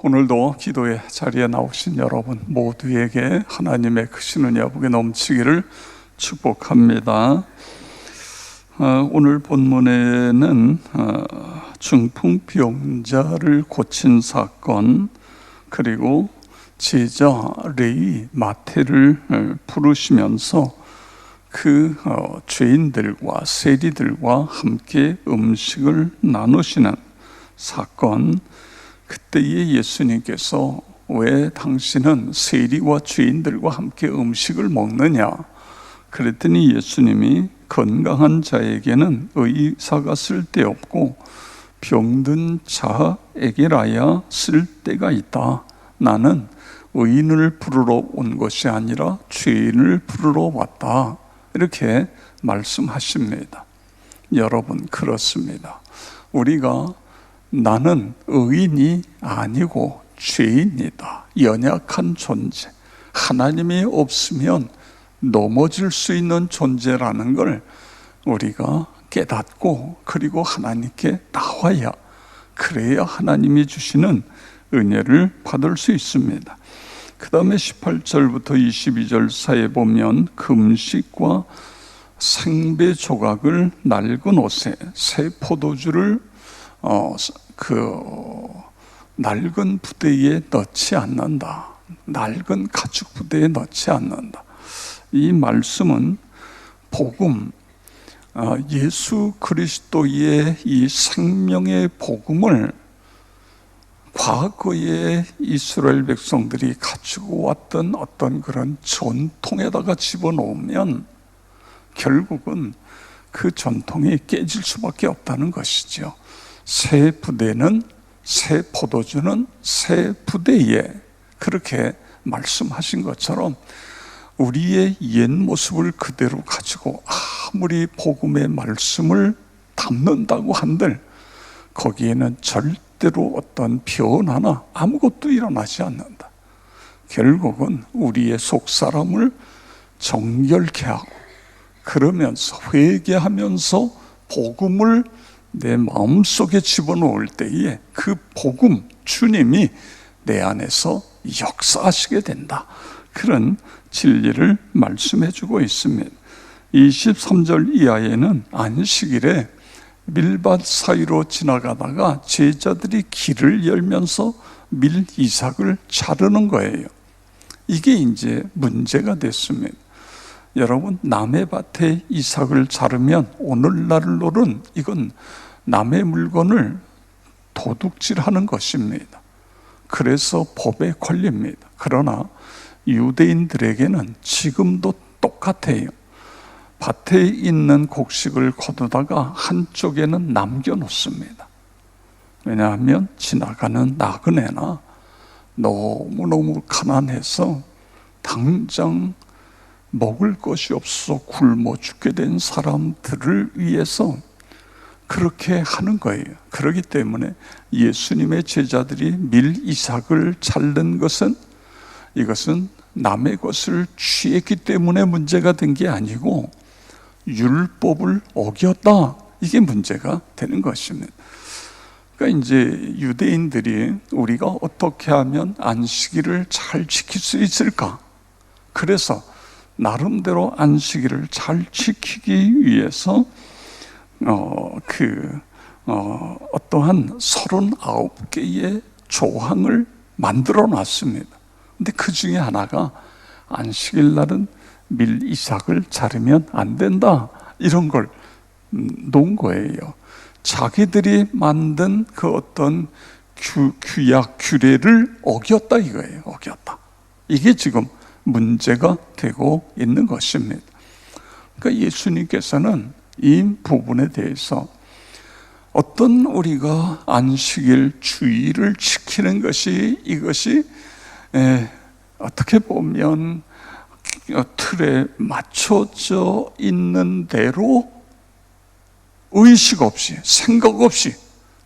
오늘도 기도의 자리에 나오신 여러분 모두에게 하나님의 크신 은혜와 복이 넘치기를 축복합니다. 오늘 본문에는 중풍병자를 고친 사건, 그리고 제자 레위 마태를 부르시면서 그 죄인들과 세리들과 함께 음식을 나누시는 사건, 그때에 예수님께서 왜 당신은 세리와 죄인들과 함께 음식을 먹느냐 그랬더니 예수님이 건강한 자에게는 의사가 쓸데없고 병든 자에게라야 쓸데가 있다. 나는 의인을 부르러 온 것이 아니라 죄인을 부르러 왔다. 이렇게 말씀하십니다. 여러분, 그렇습니다. 우리가 나는 의인이 아니고 죄인이다, 연약한 존재, 하나님이 없으면 넘어질 수 있는 존재라는 걸 우리가 깨닫고, 그리고 하나님께 나와야, 그래야 하나님이 주시는 은혜를 받을 수 있습니다. 그 다음에 18절부터 22절 사이에 보면 금식과 생배 조각을 낡은 옷에 새 포도주를 낡은 부대에 넣지 않는다. 낡은 가죽 부대에 넣지 않는다. 이 말씀은 복음, 예수 그리스도의 이 생명의 복음을 과거에 이스라엘 백성들이 가지고 왔던 어떤 그런 전통에다가 집어넣으면 결국은 그 전통이 깨질 수밖에 없다는 것이죠. 새 부대는, 새 포도주는 새 부대에, 그렇게 말씀하신 것처럼 우리의 옛 모습을 그대로 가지고 아무리 복음의 말씀을 담는다고 한들 거기에는 절대로 어떤 변화나 아무것도 일어나지 않는다. 결국은 우리의 속사람을 정결케 하고, 그러면서 회개하면서 복음을 내 마음속에 집어넣을 때에 그 복음, 주님이 내 안에서 역사하시게 된다. 그런 진리를 말씀해 주고 있습니다. 23절 이하에는 안식일에 밀밭 사이로 지나가다가 제자들이 길을 열면서 밀 이삭을 자르는 거예요. 이게 이제 문제가 됐습니다. 여러분, 남의 밭에 이삭을 자르면 오늘날로는 이건 남의 물건을 도둑질하는 것입니다. 그래서 법에 걸립니다. 그러나 유대인들에게는 지금도 똑같아요. 밭에 있는 곡식을 거두다가 한쪽에는 남겨놓습니다. 왜냐하면 지나가는 나그네나 너무너무 가난해서 당장 먹을 것이 없어 굶어 죽게 된 사람들을 위해서 그렇게 하는 거예요. 그렇기 때문에 예수님의 제자들이 밀 이삭을 자른 것은, 이것은 남의 것을 취했기 때문에 문제가 된 게 아니고 율법을 어겼다, 이게 문제가 되는 것입니다. 그러니까 이제 유대인들이 우리가 어떻게 하면 안식일을 잘 지킬 수 있을까? 그래서 나름대로 안식일을 잘 지키기 위해서 어떠한 39개의 조항을 만들어 놨습니다. 근데 그 중에 하나가 안식일 날은 밀 이삭을 자르면 안 된다, 이런 걸 놓은 거예요. 자기들이 만든 그 어떤 규약, 규례를 어겼다 이거예요. 어겼다. 이게 지금 문제가 되고 있는 것입니다. 그러니까 예수님께서는 이 부분에 대해서 어떤 우리가 안식일 주의를 지키는 것이, 이것이 어떻게 보면 틀에 맞춰져 있는 대로 의식 없이, 생각 없이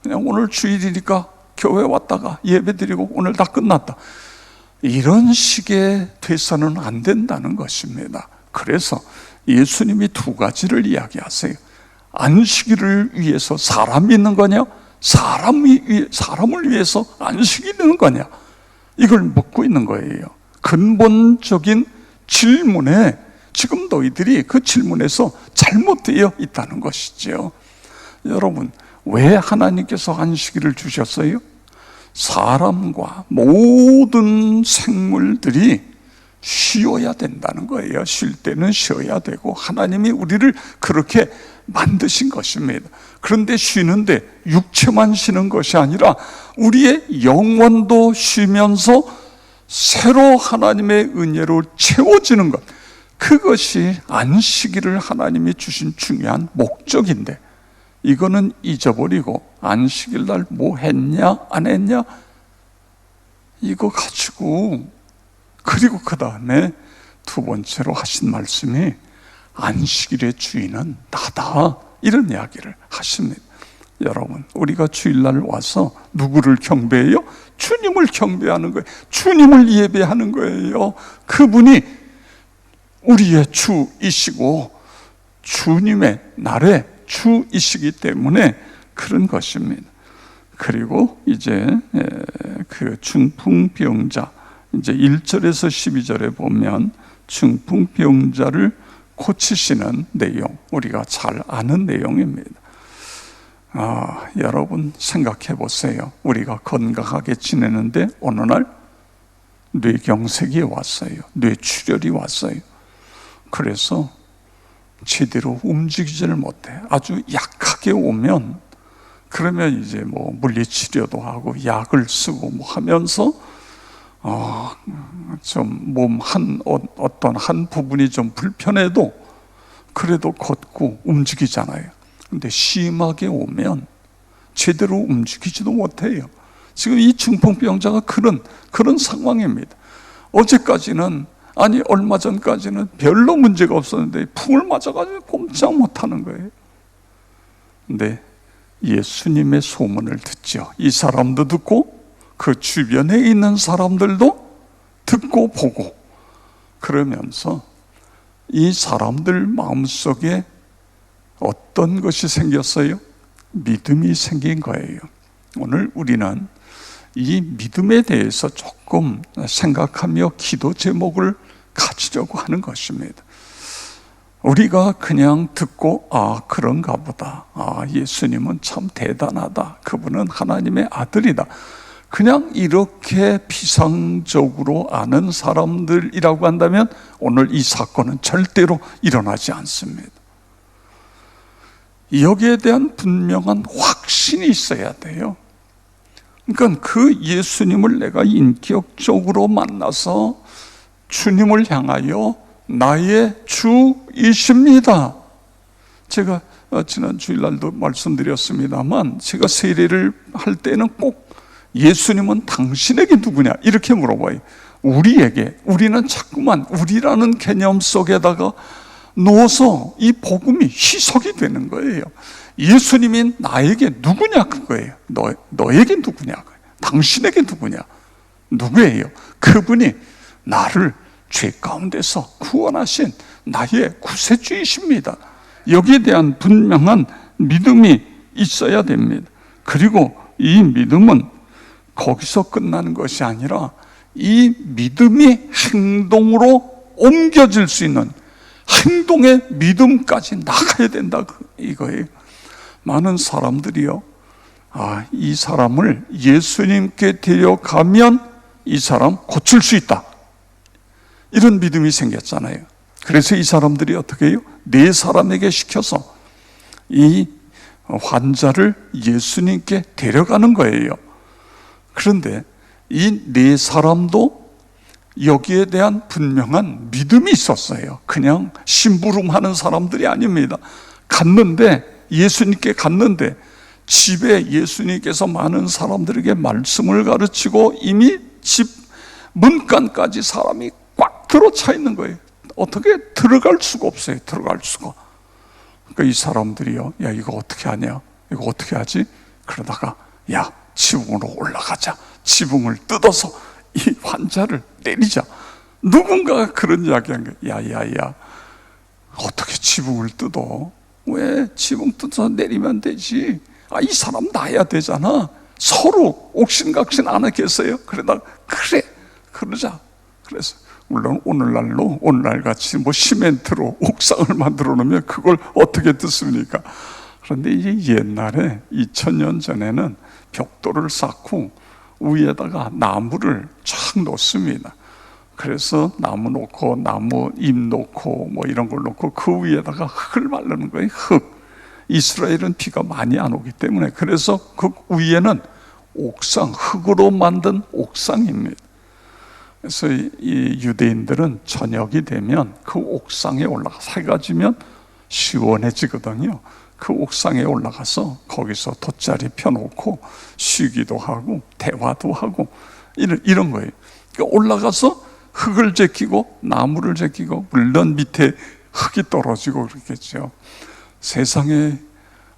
그냥 오늘 주일이니까 교회 왔다가 예배 드리고 오늘 다 끝났다, 이런 식의 돼서는 안 된다는 것입니다. 그래서 예수님이 두 가지를 이야기하세요. 안식일을 위해서 사람이 있는 거냐, 사람을 위해서 안식이 되는 거냐? 이걸 묻고 있는 거예요. 근본적인 질문에 지금 너희들이 그 질문에서 잘못되어 있다는 것이죠. 여러분, 왜 하나님께서 안식일을 주셨어요? 사람과 모든 생물들이 쉬어야 된다는 거예요. 쉴 때는 쉬어야 되고 하나님이 우리를 그렇게 만드신 것입니다. 그런데 쉬는데 육체만 쉬는 것이 아니라 우리의 영혼도 쉬면서 새로 하나님의 은혜로 채워지는 것, 그것이 안식일을 하나님이 주신 중요한 목적인데, 이거는 잊어버리고 안식일 날 뭐 했냐 안 했냐 이거 가지고, 그리고 그 다음에 두 번째로 하신 말씀이 안식일의 주인은 나다, 이런 이야기를 하십니다. 여러분, 우리가 주일날 와서 누구를 경배해요? 주님을 경배하는 거예요. 주님을 예배하는 거예요. 그분이 우리의 주이시고 주님의 날의 주이시기 때문에 그런 것입니다. 그리고 이제 그 중풍병자, 이제 1절에서 12절에 보면 중풍병자를 고치시는 내용, 우리가 잘 아는 내용입니다. 여러분 생각해 보세요. 우리가 건강하게 지내는데 어느 날 뇌경색이 왔어요. 뇌출혈이 왔어요. 그래서 제대로 움직이지를 못해. 아주 약하게 오면, 그러면 이제 뭐 물리치료도 하고 약을 쓰고 뭐 하면서 좀 몸 어떤 한 부분이 좀 불편해도 그래도 걷고 움직이잖아요. 근데 심하게 오면 제대로 움직이지도 못해요. 지금 이 중풍병자가 그런 상황입니다. 어제까지는, 아니 얼마 전까지는 별로 문제가 없었는데 풍을 맞아가지고 꼼짝 못하는 거예요. 근데 예수님의 소문을 듣죠. 이 사람도 듣고 그 주변에 있는 사람들도 듣고 보고, 그러면서 이 사람들 마음속에 어떤 것이 생겼어요? 믿음이 생긴 거예요. 오늘 우리는 이 믿음에 대해서 조금 생각하며 기도 제목을 가지려고 하는 것입니다. 우리가 그냥 듣고 그런가 보다, 예수님은 참 대단하다, 그분은 하나님의 아들이다, 그냥 이렇게 피상적으로 아는 사람들이라고 한다면 오늘 이 사건은 절대로 일어나지 않습니다. 여기에 대한 분명한 확신이 있어야 돼요. 그러니까 그 예수님을 내가 인격적으로 만나서 주님을 향하여 나의 주이십니다. 제가 지난 주일날도 말씀드렸습니다만, 제가 세례를 할 때는 꼭 예수님은 당신에게 누구냐 이렇게 물어봐요. 우리는 자꾸만 우리라는 개념 속에다가 넣어서 이 복음이 희석이 되는 거예요. 예수님이 나에게 누구냐 그거예요. 너에게 누구냐, 당신에게 누구냐, 누구예요? 그분이 나를 죄 가운데서 구원하신 나의 구세주이십니다. 여기에 대한 분명한 믿음이 있어야 됩니다. 그리고 이 믿음은 거기서 끝나는 것이 아니라 이 믿음이 행동으로 옮겨질 수 있는 행동의 믿음까지 나가야 된다, 이거예요. 많은 사람들이요, 이 사람을 예수님께 데려가면 이 사람 고칠 수 있다, 이런 믿음이 생겼잖아요. 그래서 이 사람들이 어떻게 해요? 네 사람에게 시켜서 이 환자를 예수님께 데려가는 거예요. 그런데 이 네 사람도 여기에 대한 분명한 믿음이 있었어요. 그냥 심부름하는 사람들이 아닙니다. 예수님께 갔는데 집에 예수님께서 많은 사람들에게 말씀을 가르치고 이미 집 문간까지 사람이 꽉 들어차 있는 거예요. 어떻게 들어갈 수가 없어요. 들어갈 수가. 그러니까 이 사람들이요, 야 이거 어떻게 하냐, 이거 어떻게 하지? 그러다가 야 지붕으로 올라가자, 지붕을 뜯어서 이 환자를 내리자. 누군가가 그런 이야기한 거예요. 야야야, 어떻게 지붕을 뜯어? 왜 지붕 뜯어서 내리면 되지? 이 사람 놔야 되잖아. 서로 옥신각신 안 하겠어요? 그러다가 그래 그러자. 그래서 물론 오늘날 같이 시멘트로 옥상을 만들어 놓으면 그걸 어떻게 듣습니까? 그런데 이제 옛날에 2000년 전에는 벽돌을 쌓고 위에다가 나무를 쫙 놓습니다. 그래서 나무 놓고 나무 잎 놓고 이런 걸 놓고 그 위에다가 흙을 바르는 거예요. 흙. 이스라엘은 비가 많이 안 오기 때문에. 그래서 그 위에는 옥상, 흙으로 만든 옥상입니다. 그래서 이 유대인들은 저녁이 되면 그 옥상에 올라가서 해가 지면 시원해지거든요. 그 옥상에 올라가서 거기서 돗자리 펴놓고 쉬기도 하고 대화도 하고 이런 거예요. 그러니까 올라가서 흙을 제끼고 나무를 제끼고, 물론 밑에 흙이 떨어지고 그렇겠죠. 세상에,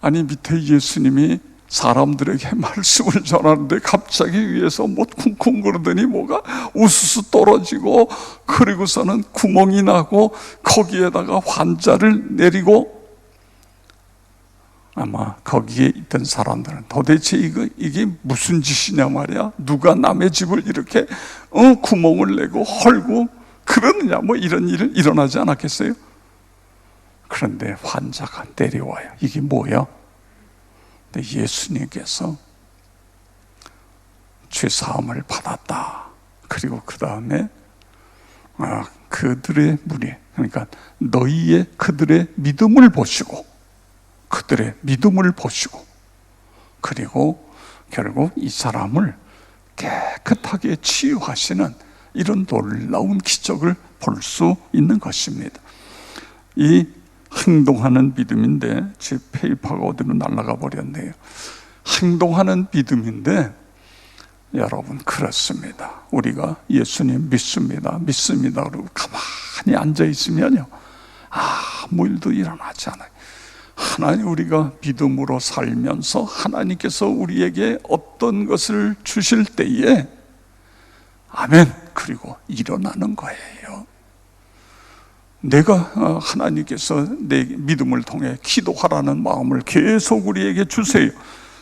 아니 밑에 예수님이 사람들에게 말씀을 전하는데 갑자기 위에서 쿵쿵 그러더니 뭐가 우수수 떨어지고, 그리고서는 구멍이 나고 거기에다가 환자를 내리고, 아마 거기에 있던 사람들은 도대체 이게 무슨 짓이냐 말이야. 누가 남의 집을 이렇게 구멍을 내고 헐고 그러느냐, 이런 일은 일어나지 않았겠어요? 그런데 환자가 내려와요. 이게 뭐야? 근데 예수님께서 죄사함을 받았다. 그리고 그 다음에 그들의 무리, 그러니까 그들의 믿음을 보시고, 그리고 결국 이 사람을 깨끗하게 치유하시는 이런 놀라운 기적을 볼 수 있는 것입니다. 이 행동하는 믿음인데, 제 페이퍼가 어디로 날아가 버렸네요. 행동하는 믿음인데, 여러분 그렇습니다. 우리가 예수님 믿습니다 그러고 가만히 앉아 있으면요, 아무 일도 일어나지 않아요. 하나님, 우리가 믿음으로 살면서 하나님께서 우리에게 어떤 것을 주실 때에 아멘, 그리고 일어나는 거예요. 내가 하나님께서 내 믿음을 통해 기도하라는 마음을 계속 우리에게 주세요.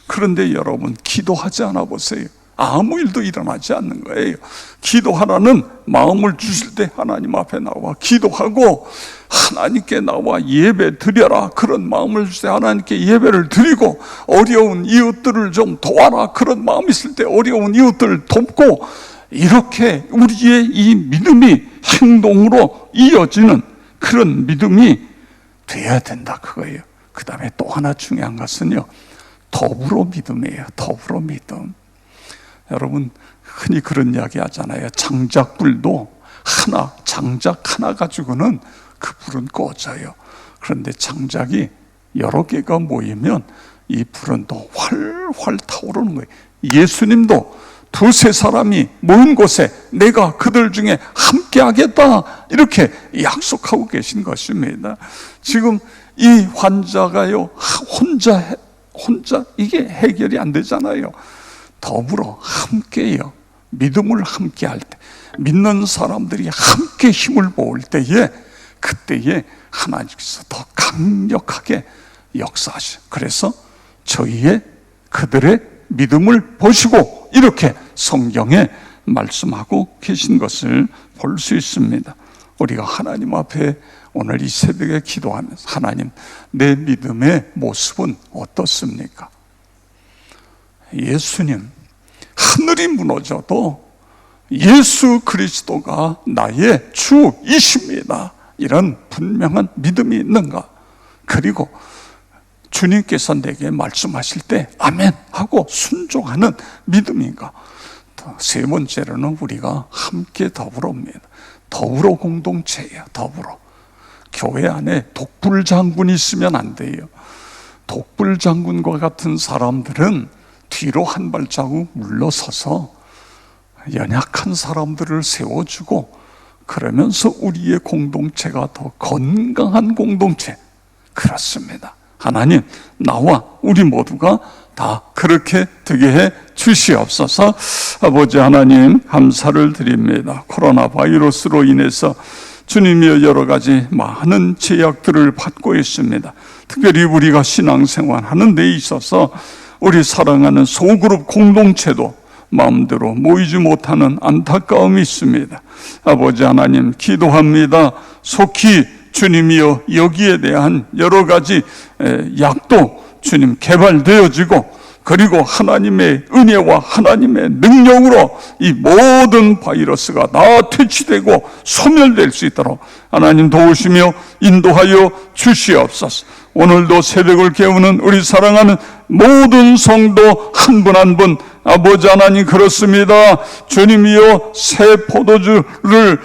그런데 여러분, 기도하지 않아 보세요. 아무 일도 일어나지 않는 거예요. 기도하라는 마음을 주실 때 하나님 앞에 나와 기도하고, 하나님께 나와 예배 드려라, 그런 마음을 주실 때 하나님께 예배를 드리고, 어려운 이웃들을 좀 도와라, 그런 마음이 있을 때 어려운 이웃들을 돕고, 이렇게 우리의 이 믿음이 행동으로 이어지는 그런 믿음이 되어야 된다, 그거예요. 그 다음에 또 하나 중요한 것은요, 더불어 믿음이에요. 더불어 믿음. 여러분, 흔히 그런 이야기 하잖아요. 장작불도 장작 하나 가지고는 그 불은 꺼져요. 그런데 장작이 여러 개가 모이면 이 불은 또 활활 타오르는 거예요. 예수님도 두세 사람이 모인 곳에 내가 그들 중에 함께 하겠다, 이렇게 약속하고 계신 것입니다. 지금 이 환자가요, 혼자 이게 해결이 안 되잖아요. 더불어 함께요, 믿음을 함께 할 때, 믿는 사람들이 함께 힘을 모을 때에, 그때에 하나님께서 더 강력하게 역사하시죠. 그래서 그들의 믿음을 보시고 이렇게 성경에 말씀하고 계신 것을 볼 수 있습니다. 우리가 하나님 앞에 오늘 이 새벽에 기도하면서, 하나님, 내 믿음의 모습은 어떻습니까? 예수님, 하늘이 무너져도 예수 그리스도가 나의 주이십니다, 이런 분명한 믿음이 있는가? 그리고 주님께서 내게 말씀하실 때 아멘 하고 순종하는 믿음인가? 세 번째로는 우리가 함께 더불어입니다. 더불어 공동체예요. 더불어. 교회 안에 독불 장군이 있으면 안 돼요. 독불 장군과 같은 사람들은 뒤로 한 발자국 물러서서 연약한 사람들을 세워주고, 그러면서 우리의 공동체가 더 건강한 공동체. 그렇습니다. 하나님, 나와 우리 모두가 다 그렇게 되게 해 주시옵소서. 아버지 하나님, 감사를 드립니다. 코로나 바이러스로 인해서 주님이여 여러 가지 많은 제약들을 받고 있습니다. 특별히 우리가 신앙생활하는 데 있어서 우리 사랑하는 소그룹 공동체도 마음대로 모이지 못하는 안타까움이 있습니다. 아버지 하나님, 기도합니다. 속히 주님이여 여기에 대한 여러 가지 약도 주님 개발되어지고, 그리고 하나님의 은혜와 하나님의 능력으로 이 모든 바이러스가 다 퇴치되고 소멸될 수 있도록 하나님 도우시며 인도하여 주시옵소서. 오늘도 새벽을 깨우는 우리 사랑하는 모든 성도 한 분 한 분, 아버지 하나님 그렇습니다. 주님이여 새 포도주를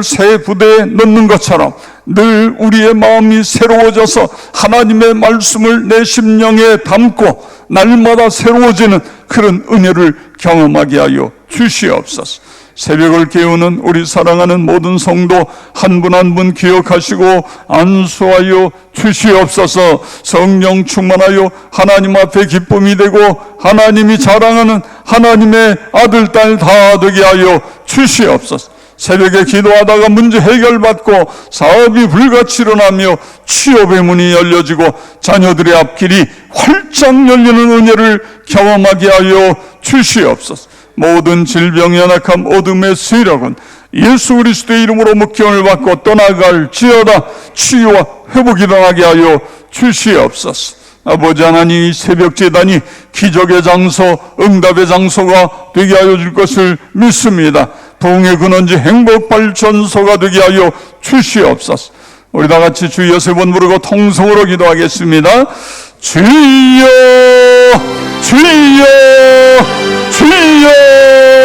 새 부대에 넣는 것처럼 늘 우리의 마음이 새로워져서 하나님의 말씀을 내 심령에 담고 날마다 새로워지는 그런 은혜를 경험하게 하여 주시옵소서. 새벽을 깨우는 우리 사랑하는 모든 성도 한 분 한 분 기억하시고 안수하여 주시옵소서. 성령 충만하여 하나님 앞에 기쁨이 되고 하나님이 자랑하는 하나님의 아들, 딸 다 되게 하여 주시옵소서. 새벽에 기도하다가 문제 해결받고 사업이 불같이 일어나며 취업의 문이 열려지고 자녀들의 앞길이 활짝 열리는 은혜를 경험하게 하여 주시옵소서. 모든 질병, 연약함, 어둠의 세력은 예수 그리스도의 이름으로 목경을 받고 떠나갈지어다. 치유와 회복이 일어나게 하여 주시옵소서. 아버지 하나님, 이 새벽 제단이 기적의 장소, 응답의 장소가 되게 하여 줄 것을 믿습니다. 부흥의 근원지 행복 발전소가 되게 하여 주시옵소서. 우리 다 같이 주여 세 번 부르고 통성으로 기도하겠습니다. 주여, 주여, 주여.